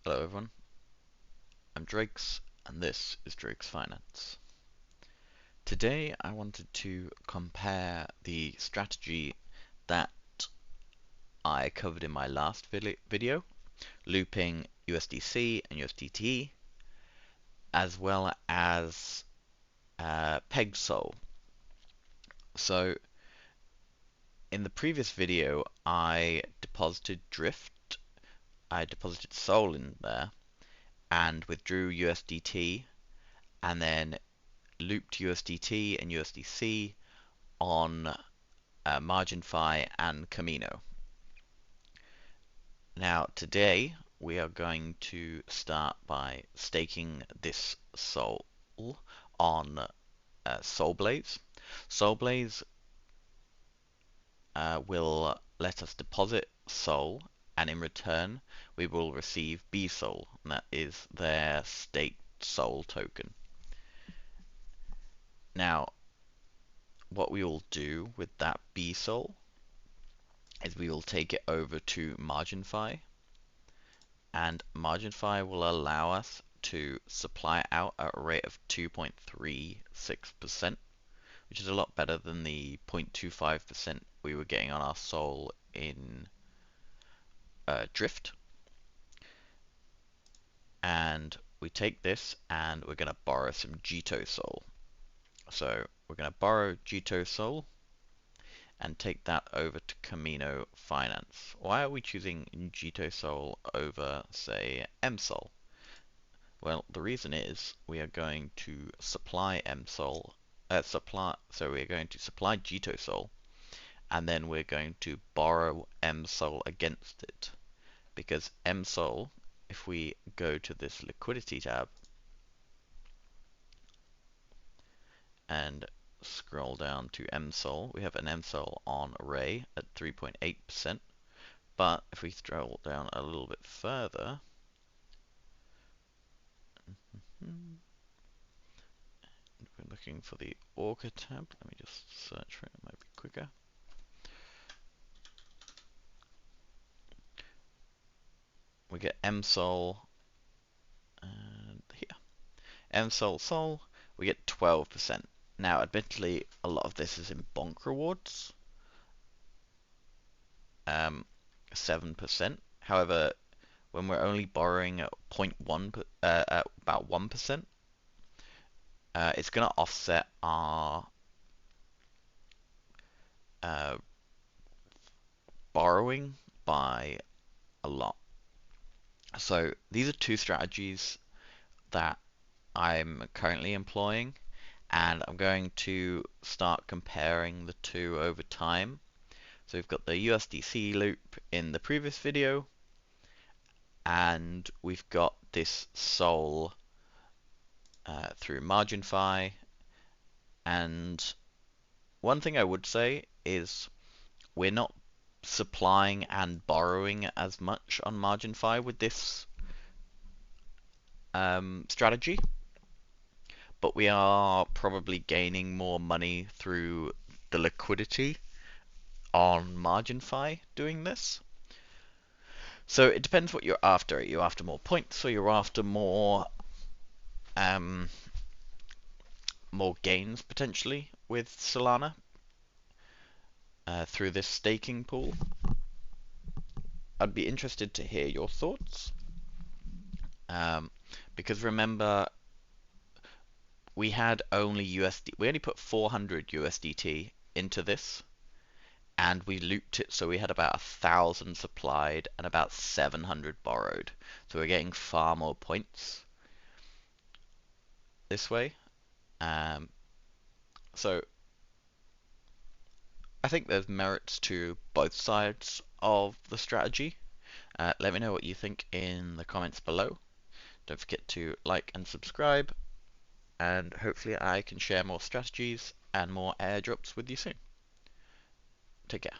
Hello everyone, I'm Drakes, and this is Drakes Finance. Today I wanted to compare the strategy that I covered in my last video, looping USDC and USDT, as well as pegged SOL. So in the previous video I deposited SOL in there and withdrew USDT, and then looped USDT and USDC on Marginfi and Kamino. Now today we are going to start by staking this SOL on Solblaze. Solblaze will let us deposit SOL, and in return we will receive BSOL, and that is their staked SOL token. Now what we will do with that BSOL is we will take it over to Marginfi, and Marginfi will allow us to supply it out at a rate of 2.36%, which is a lot better than the 0.25% we were getting on our SOL in Drift. And we take this and we're going to borrow some Jito SOL. So we're going to borrow Jito SOL and take that over to Kamino Finance. Why are we choosing Jito SOL over, say, MSOL? Well, the reason is we are going to supply MSOL, so we're going to supply Jito SOL, and then we're going to borrow MSOL against it. Because MSOL, if we go to this liquidity tab and scroll down to MSOL, we have an MSOL on array at 3.8%, but if we scroll down a little bit further, we're looking for the Orca tab. Let me just search for it, it might be quicker. We get MSOL, and here, MSOL Sol, we get 12%. Now, admittedly, a lot of this is in bonk rewards, 7%. However, when we're only borrowing at 0.1, at about 1%, it's going to offset our borrowing by a lot. So these are two strategies that I'm currently employing, and I'm going to start comparing the two over time. So we've got the USDC loop in the previous video, and we've got this SOL through Marginfi. And one thing I would say is we're not supplying and borrowing as much on Marginfi with this strategy, but we are probably gaining more money through the liquidity on Marginfi doing this. So it depends what you're after. Are you after more points, or you're after more more gains potentially with Solana through this staking pool? I'd be interested to hear your thoughts, because remember, we had only we only put 400 USDT into this, and we looped it, so we had about 1,000 supplied and about 700 borrowed. So we're getting far more points this way. So I think there's merits to both sides of the strategy. Let me know what you think in the comments below. Don't forget to like and subscribe, and hopefully I can share more strategies and more airdrops with you soon. Take care.